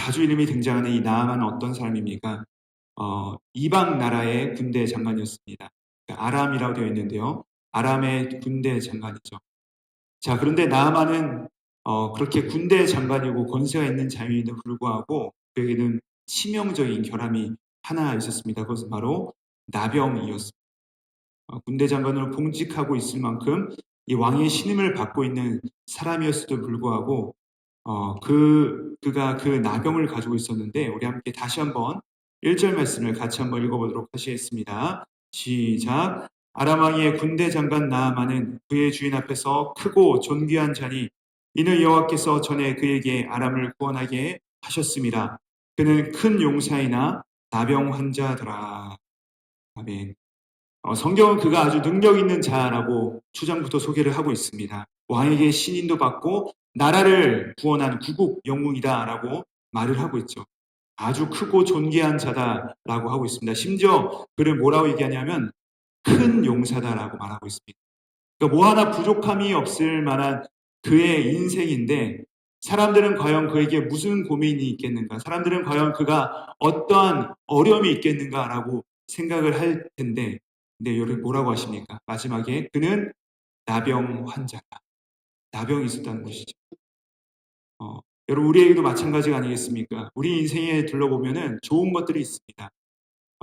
자주 이름이 등장하는 이 나아만은 어떤 사람입니까? 이방 나라의 군대 장관이었습니다. 그러니까 아람이라고 되어 있는데요. 아람의 군대 장관이죠. 자, 그런데 나아만은 그렇게 군대 장관이고 권세가 있는 자유인에도 불구하고 그에게는 치명적인 결함이 하나 있었습니다. 그것은 바로 나병이었습니다. 군대 장관으로 봉직하고 있을 만큼 이 왕의 신임을 받고 있는 사람이었음에도 불구하고 그가 그 나병을 가지고 있었는데, 우리 함께 다시 한번 1절 말씀을 같이 한번 읽어보도록 하시겠습니다. 시작. 아람 왕의 군대 장관 나아만은 그의 주인 앞에서 크고 존귀한 자니 이는 여호와께서 전에 그에게 아람을 구원하게 하셨습니다. 그는 큰 용사이나 나병 환자더라. 아멘. 성경은 그가 아주 능력 있는 자라고 초장부터 소개를 하고 있습니다. 왕에게 신인도 받고 나라를 구원한 구국 영웅이다라고 말을 하고 있죠. 아주 크고 존귀한 자다라고 하고 있습니다. 심지어 그를 뭐라고 얘기하냐면 큰 용사다라고 말하고 있습니다. 그러니까 뭐 하나 부족함이 없을 만한 그의 인생인데, 사람들은 과연 그에게 무슨 고민이 있겠는가? 사람들은 과연 그가 어떠한 어려움이 있겠는가라고 생각을 할 텐데, 근데 여러분 뭐라고 하십니까? 마지막에 그는 나병 환자다. 나병이 있었다는 것이죠. 여러분, 우리에게도 마찬가지가 아니겠습니까? 우리 인생에 둘러보면은 좋은 것들이 있습니다.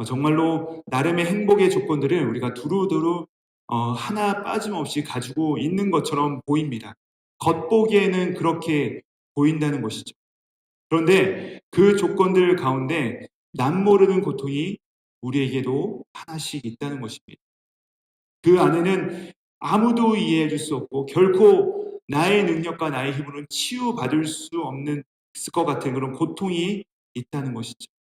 정말로 나름의 행복의 조건들을 우리가 두루두루 하나 빠짐없이 가지고 있는 것처럼 보입니다. 겉보기에는 그렇게 보인다는 것이죠. 그런데 그 조건들 가운데 남모르는 고통이 우리에게도 하나씩 있다는 것입니다. 그 안에는 아무도 이해해 줄 수 없고 결코 나의 능력과 나의 힘으로는 치유받을 수 없는 것 같은 그런 고통이 있다는 것이죠.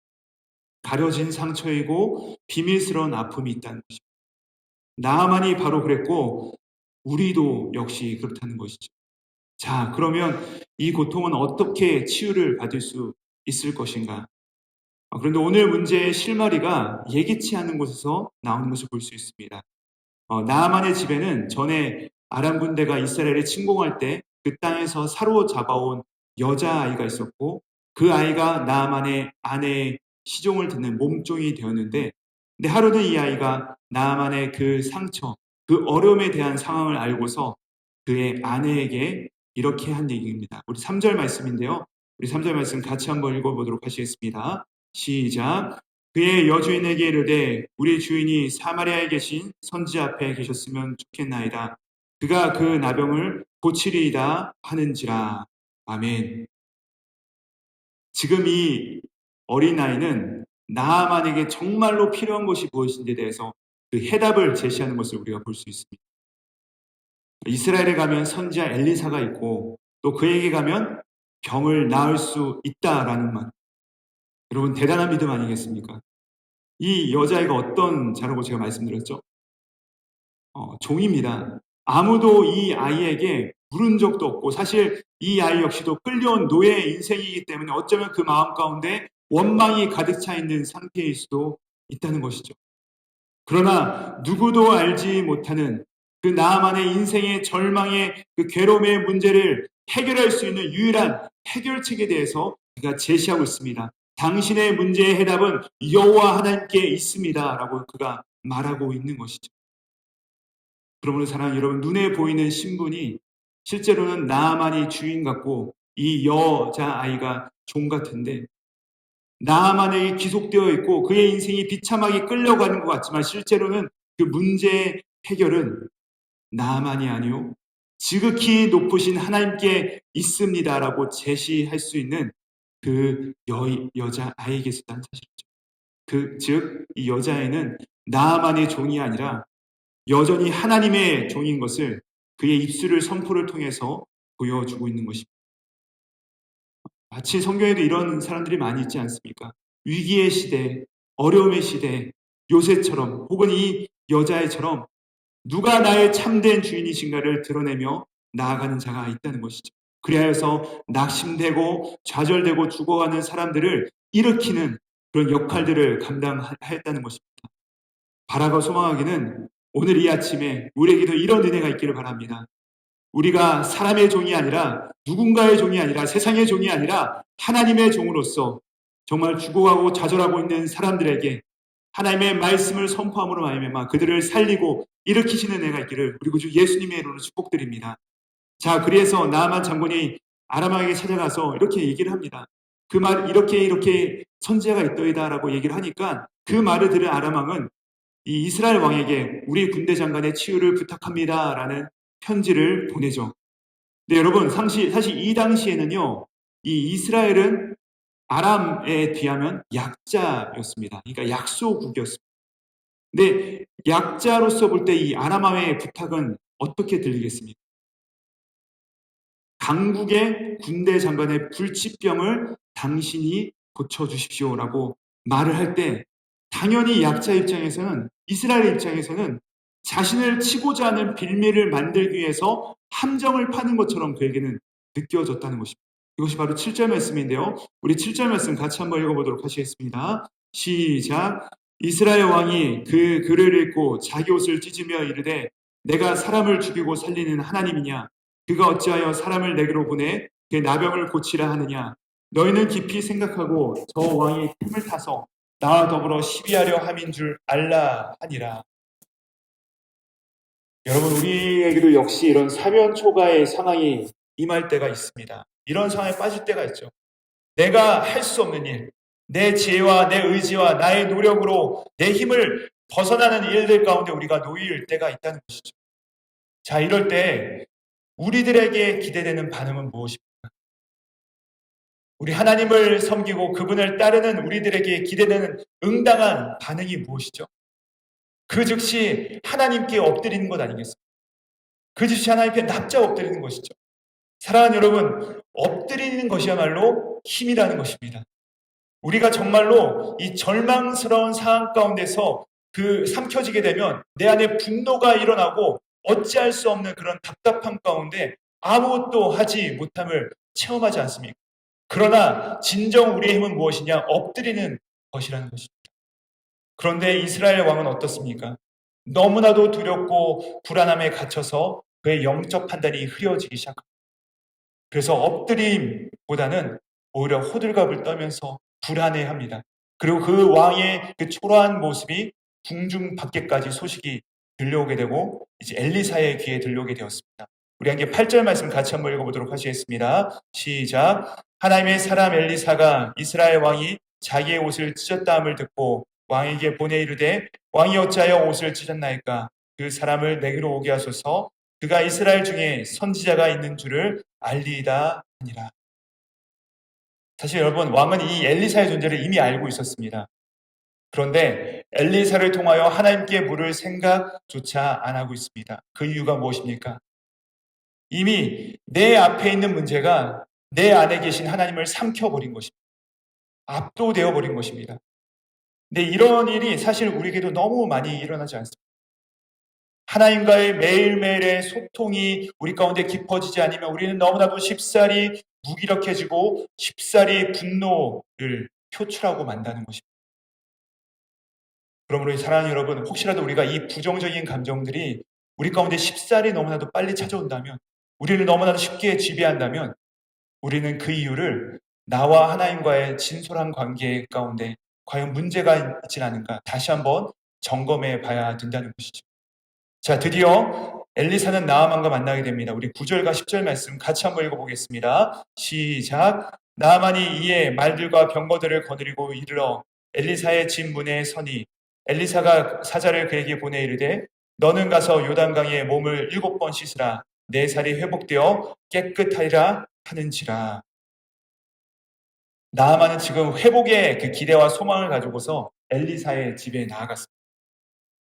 가려진 상처이고 비밀스러운 아픔이 있다는 것입니다. 나아만이 바로 그랬고 우리도 역시 그렇다는 것이죠. 자, 그러면 이 고통은 어떻게 치유를 받을 수 있을 것인가? 그런데 오늘 문제의 실마리가 예기치 않은 곳에서 나오는 것을 볼 수 있습니다. 나아만의 집에는 전에 아람 군대가 이스라엘에 침공할 때 그 땅에서 사로잡아온 여자아이가 있었고, 그 아이가 나아만의 아내의 시종을 듣는 몸종이 되었는데, 근데 하루는 이 아이가 나아만의 그 상처, 그 어려움에 대한 상황을 알고서 그의 아내에게 이렇게 한 얘기입니다. 우리 3절 말씀인데요. 우리 3절 말씀 같이 한번 읽어보도록 하시겠습니다. 시작. 그의 여주인에게 이르되 우리 주인이 사마리아에 계신 선지 앞에 계셨으면 좋겠나이다. 그가 그 나병을 고치리이다 하는지라. 아멘. 지금 이 어린아이는 나아만에게 정말로 필요한 것이 무엇인지에 대해서 그 해답을 제시하는 것을 우리가 볼 수 있습니다. 이스라엘에 가면 선지자 엘리사가 있고 또 그에게 가면 병을 나을 수 있다라는 말. 여러분, 대단한 믿음 아니겠습니까? 이 여자아이가 어떤 자라고 제가 말씀드렸죠? 종입니다. 아무도 이 아이에게 물은 적도 없고, 사실 이 아이 역시도 끌려온 노예의 인생이기 때문에 어쩌면 그 마음 가운데 원망이 가득 차 있는 상태일 수도 있다는 것이죠. 그러나 누구도 알지 못하는 그 나만의 인생의 절망의 그 괴로움의 문제를 해결할 수 있는 유일한 해결책에 대해서 그가 제시하고 있습니다. 당신의 문제의 해답은 여호와 하나님께 있습니다 라고 그가 말하고 있는 것이죠. 그러므로 사랑하는 여러분, 눈에 보이는 신분이 실제로는 나아만이 주인 같고 이 여자아이가 종 같은데, 나아만에게 기속되어 있고 그의 인생이 비참하게 끌려가는 것 같지만 실제로는 그 문제의 해결은 나아만이 아니요 지극히 높으신 하나님께 있습니다라고 제시할 수 있는 그 여자아이에게 있었다는 사실이죠. 즉 이 여자아이는 나아만의 종이 아니라 여전히 하나님의 종인 것을 그의 입술을 선포를 통해서 보여주고 있는 것입니다. 마치 성경에도 이런 사람들이 많이 있지 않습니까? 위기의 시대, 어려움의 시대, 요새처럼 혹은 이 여자애처럼 누가 나의 참된 주인이신가를 드러내며 나아가는 자가 있다는 것이죠. 그리하여서 낙심되고 좌절되고 죽어가는 사람들을 일으키는 그런 역할들을 감당했다는 것입니다. 바라고 소망하기는 오늘 이 아침에 우리에게도 이런 은혜가 있기를 바랍니다. 우리가 사람의 종이 아니라 누군가의 종이 아니라 세상의 종이 아니라 하나님의 종으로서 정말 죽어가고 좌절하고 있는 사람들에게 하나님의 말씀을 선포함으로 말미암아 그들을 살리고 일으키시는 애가 있기를 우리 구주 예수님의 이름으로 축복드립니다. 자, 그래서 나아만 장군이 아람 왕에게 찾아가서 이렇게 얘기를 합니다. 그 말 이렇게 선지자가 있더이다라고 얘기를 하니까 그 말을 들은 아람 왕은 이 이스라엘 왕에게 우리 군대 장관의 치유를 부탁합니다라는 편지를 보내죠. 네, 여러분, 사실 이 당시에는요, 이 이스라엘은 아람에 비하면 약자였습니다. 그러니까 약소국이었습니다. 근데 약자로서 볼 때 이 아람 왕의 부탁은 어떻게 들리겠습니까? 강국의 군대 장관의 불치병을 당신이 고쳐주십시오라고 말을 할 때 당연히 약자 입장에서는 이스라엘 입장에서는 자신을 치고자 하는 빌미를 만들기 위해서 함정을 파는 것처럼 그에게는 느껴졌다는 것입니다. 이것이 바로 7절 말씀인데요. 우리 7절 말씀 같이 한번 읽어보도록 하시겠습니다. 시작. 이스라엘 왕이 그 글을 읽고 자기 옷을 찢으며 이르되 내가 사람을 죽이고 살리는 하나님이냐? 그가 어찌하여 사람을 내게로 보내 그 나병을 고치라 하느냐? 너희는 깊이 생각하고 저 왕이 틈을 타서 나와 더불어 시비하려 함인 줄 알라 하니라. 여러분, 우리에게도 역시 이런 사면초가의 상황이 임할 때가 있습니다. 이런 상황에 빠질 때가 있죠. 내가 할 수 없는 일, 내 지혜와 내 의지와 나의 노력으로 내 힘을 벗어나는 일들 가운데 우리가 놓일 때가 있다는 것이죠. 자, 이럴 때 우리들에게 기대되는 반응은 무엇입니까? 우리 하나님을 섬기고 그분을 따르는 우리들에게 기대되는 응당한 반응이 무엇이죠? 그 즉시 하나님께 엎드리는 것 아니겠습니까? 그 즉시 하나님께 납작 엎드리는 것이죠. 사랑하는 여러분, 엎드리는 것이야말로 힘이라는 것입니다. 우리가 정말로 이 절망스러운 상황 가운데서 그 삼켜지게 되면 내 안에 분노가 일어나고 어찌할 수 없는 그런 답답함 가운데 아무것도 하지 못함을 체험하지 않습니까? 그러나 진정 우리의 힘은 무엇이냐? 엎드리는 것이라는 것입니다. 그런데 이스라엘 왕은 어떻습니까? 너무나도 두렵고 불안함에 갇혀서 그의 영적 판단이 흐려지기 시작합니다. 그래서 엎드림보다는 오히려 호들갑을 떨면서 불안해합니다. 그리고 그 왕의 그 초라한 모습이 궁중 밖에까지 소식이 들려오게 되고 이제 엘리사의 귀에 들려오게 되었습니다. 우리 함께 8절 말씀 같이 한번 읽어보도록 하시겠습니다. 시작. 하나님의 사람 엘리사가 이스라엘 왕이 자기의 옷을 찢었다함을 듣고 왕에게 보내 이르되 왕이 어찌하여 옷을 찢었나이까? 그 사람을 내게로 오게 하소서. 그가 이스라엘 중에 선지자가 있는 줄을 알리이다 하니라. 사실 여러분, 왕은 이 엘리사의 존재를 이미 알고 있었습니다. 그런데 엘리사를 통하여 하나님께 물을 생각조차 안 하고 있습니다. 그 이유가 무엇입니까? 이미 내 앞에 있는 문제가 내 안에 계신 하나님을 삼켜버린 것입니다. 압도되어 버린 것입니다. 근데 이런 일이 사실 우리에게도 너무 많이 일어나지 않습니다. 하나님과의 매일매일의 소통이 우리 가운데 깊어지지 않으면 우리는 너무나도 쉽사리 무기력해지고 쉽사리 분노를 표출하고 만다는 것입니다. 그러므로 사랑하는 여러분, 혹시라도 우리가 이 부정적인 감정들이 우리 가운데 쉽사리 너무나도 빨리 찾아온다면, 우리를 너무나도 쉽게 지배한다면 우리는 그 이유를 나와 하나님과의 진솔한 관계 가운데 과연 문제가 있지 않은가 다시 한번 점검해 봐야 된다는 것이죠. 자, 드디어 엘리사는 나아만과 만나게 됩니다. 우리 9절과 10절 말씀 같이 한번 읽어보겠습니다. 시작. 나아만이 이에 말들과 병거들을 거느리고 이르러 엘리사의 집 문에 서니 엘리사가 사자를 그에게 보내 이르되 너는 가서 요단강에 몸을 7번 씻으라. 내 살이 회복되어 깨끗하리라 하는지라. 나아만은 지금 회복의 그 기대와 소망을 가지고서 엘리사의 집에 나아갔습니다.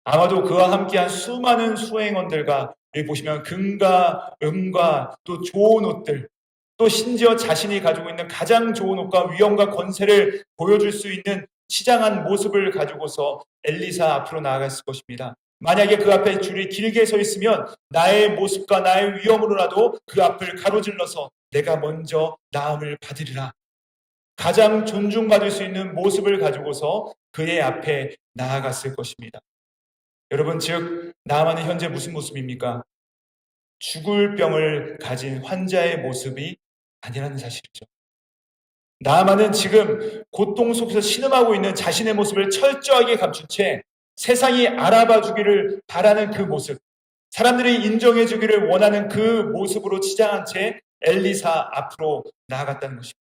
아마도 그와 함께한 수많은 수행원들과 여기 보시면 금과 은과 또 좋은 옷들, 또 심지어 자신이 가지고 있는 가장 좋은 옷과 위엄과 권세를 보여줄 수 있는 치장한 모습을 가지고서 엘리사 앞으로 나아갔을 것입니다. 만약에 그 앞에 줄이 길게 서 있으면 나의 모습과 나의 위엄으로라도 그 앞을 가로질러서 내가 먼저 나음을 받으리라. 가장 존중받을 수 있는 모습을 가지고서 그의 앞에 나아갔을 것입니다. 여러분, 즉 나아만은 현재 무슨 모습입니까? 죽을 병을 가진 환자의 모습이 아니라는 사실이죠. 나아만은 지금 고통 속에서 신음하고 있는 자신의 모습을 철저하게 감춘 채 세상이 알아봐 주기를 바라는 그 모습, 사람들이 인정해 주기를 원하는 그 모습으로 치장한 채 엘리사 앞으로 나아갔다는 것입니다.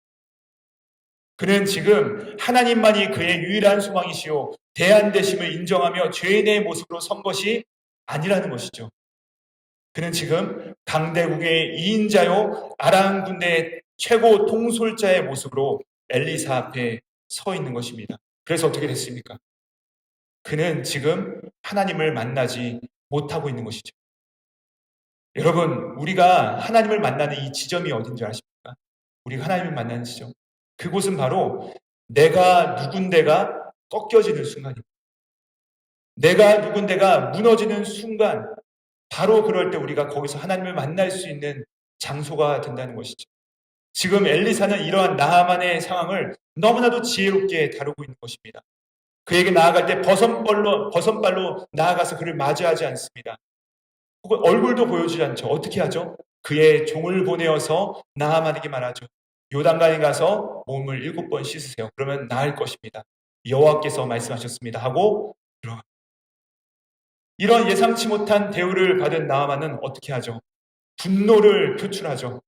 그는 지금 하나님만이 그의 유일한 소망이시요 대안되심을 인정하며 죄인의 모습으로 선 것이 아니라는 것이죠. 그는 지금 강대국의 2인자요 아람 군대의 최고 통솔자의 모습으로 엘리사 앞에 서 있는 것입니다. 그래서 어떻게 됐습니까? 그는 지금 하나님을 만나지 못하고 있는 것이죠. 여러분, 우리가 하나님을 만나는 이 지점이 어딘지 아십니까? 우리가 하나님을 만나는 지점. 그곳은 바로 내가 누군데가 꺾여지는 순간입니다. 내가 누군데가 무너지는 순간, 바로 그럴 때 우리가 거기서 하나님을 만날 수 있는 장소가 된다는 것이죠. 지금 엘리사는 이러한 나하만의 상황을 너무나도 지혜롭게 다루고 있는 것입니다. 그에게 나아갈 때 버선발로 나아가서 그를 맞이하지 않습니다. 혹은 얼굴도 보여주지 않죠. 어떻게 하죠? 그의 종을 보내어서 나하만에게 말하죠. 요단강에 가서 몸을 7번 씻으세요. 그러면 나을 것입니다. 여호와께서 말씀하셨습니다. 하고 들어갑니다. 이런 예상치 못한 대우를 받은 나하만은 어떻게 하죠? 분노를 표출하죠.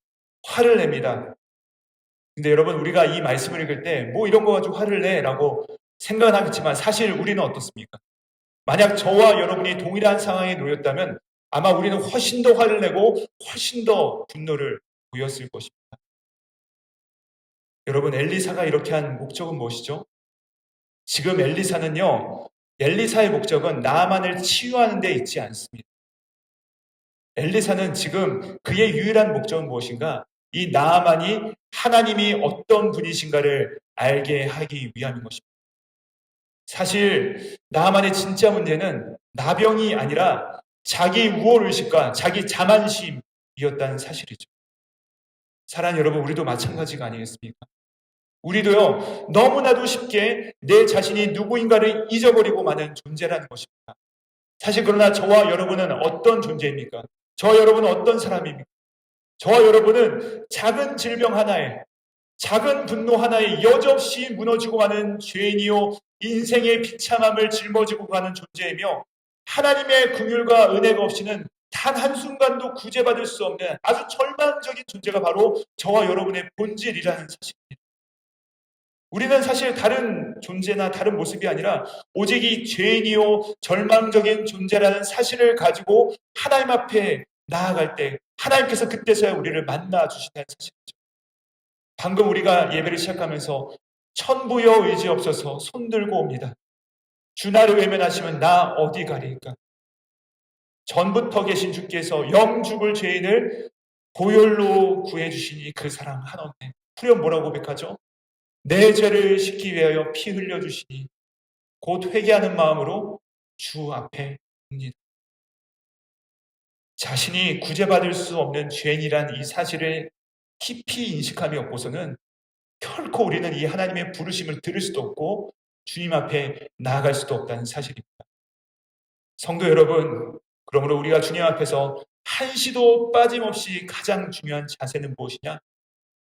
화를 냅니다. 근데 여러분, 우리가 이 말씀을 읽을 때 뭐 이런 거 가지고 화를 내라고 생각은 하겠지만 사실 우리는 어떻습니까? 만약 저와 여러분이 동일한 상황에 놓였다면 아마 우리는 훨씬 더 화를 내고 훨씬 더 분노를 보였을 것입니다. 여러분, 엘리사가 이렇게 한 목적은 무엇이죠? 지금 엘리사의 목적은 나아만을 치유하는 데 있지 않습니다. 엘리사는 지금 그의 유일한 목적은 무엇인가? 이 나아만이 하나님이 어떤 분이신가를 알게 하기 위함인 것입니다. 사실 나아만의 진짜 문제는 나병이 아니라 자기 우월의식과 자기 자만심이었다는 사실이죠. 사랑하는 여러분, 우리도 마찬가지가 아니겠습니까? 우리도요, 너무나도 쉽게 내 자신이 누구인가를 잊어버리고 마는 존재라는 것입니다. 사실 그러나 저와 여러분은 어떤 존재입니까? 저와 여러분은 어떤 사람입니까? 저와 여러분은 작은 질병 하나에, 작은 분노 하나에 여지없이 무너지고 가는 죄인이요, 인생의 비참함을 짊어지고 가는 존재이며 하나님의 긍휼과 은혜가 없이는 단 한순간도 구제받을 수 없는 아주 절망적인 존재가 바로 저와 여러분의 본질이라는 사실입니다. 우리는 사실 다른 존재나 다른 모습이 아니라 오직 이 죄인이요 절망적인 존재라는 사실을 가지고 하나님 앞에 나아갈 때 하나님께서 그때서야 우리를 만나 주신다는 사실이죠. 방금 우리가 예배를 시작하면서 천부여 의지 없어서 손들고 옵니다. 주 나를 외면하시면 나 어디 가리까? 전부터 계신 주께서 영죽을 죄인을 보혈로 구해주시니 그 사랑 한없네. 후렴 뭐라고 고백하죠? 내 죄를 씻기 위하여 피 흘려주시니 곧 회개하는 마음으로 주 앞에 옵니다. 자신이 구제받을 수 없는 죄인이란 이 사실을 깊이 인식함이 없고서는 결코 우리는 이 하나님의 부르심을 들을 수도 없고 주님 앞에 나아갈 수도 없다는 사실입니다. 성도 여러분, 그러므로 우리가 주님 앞에서 한시도 빠짐없이 가장 중요한 자세는 무엇이냐?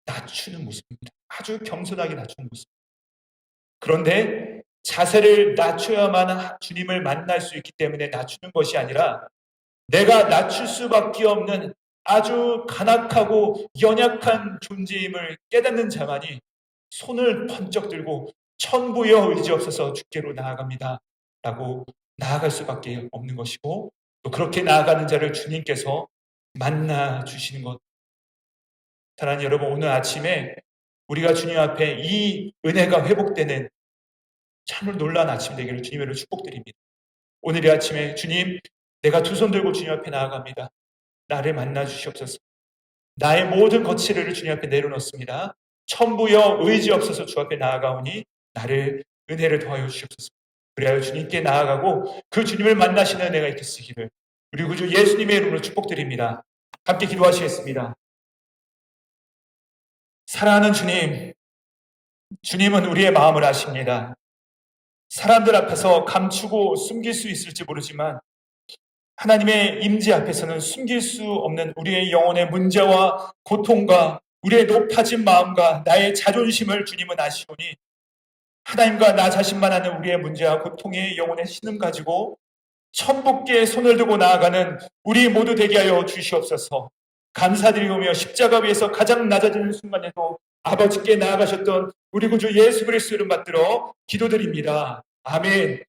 낮추는 모습입니다. 아주 겸손하게 낮추는 모습. 그런데 자세를 낮춰야만 주님을 만날 수 있기 때문에 낮추는 것이 아니라 내가 낮출 수밖에 없는 아주 간악하고 연약한 존재임을 깨닫는 자만이 손을 번쩍 들고 천부여 의지 없어서 주께로 나아갑니다 라고 나아갈 수밖에 없는 것이고, 또 그렇게 나아가는 자를 주님께서 만나 주시는 것. 사랑하는 여러분, 오늘 아침에 우리가 주님 앞에 이 은혜가 회복되는 참으로 놀라운 아침 되기를 주님으로 축복드립니다. 오늘 이 아침에 주님, 내가 두 손 들고 주님 앞에 나아갑니다. 나를 만나 주시옵소서. 나의 모든 거칠을 주님 앞에 내려놓습니다. 천부여 의지 없어서 주 앞에 나아가오니 나를 은혜를 더하여 주시옵소서. 그래야 주님께 나아가고 그 주님을 만나시는 은혜가 있겠으기를 우리 구주 예수님의 이름으로 축복드립니다. 함께 기도하시겠습니다. 사랑하는 주님, 주님은 우리의 마음을 아십니다. 사람들 앞에서 감추고 숨길 수 있을지 모르지만 하나님의 임재 앞에서는 숨길 수 없는 우리의 영혼의 문제와 고통과 우리의 높아진 마음과 나의 자존심을 주님은 아시오니 하나님과 나 자신만 아는 우리의 문제와 고통의 영혼의 신음 가지고 천국께 손을 들고 나아가는 우리 모두 되게 하여 주시옵소서. 감사드리오며 십자가 위에서 가장 낮아지는 순간에도 아버지께 나아가셨던 우리 구주 예수 그리스도를 받들어 기도드립니다. 아멘.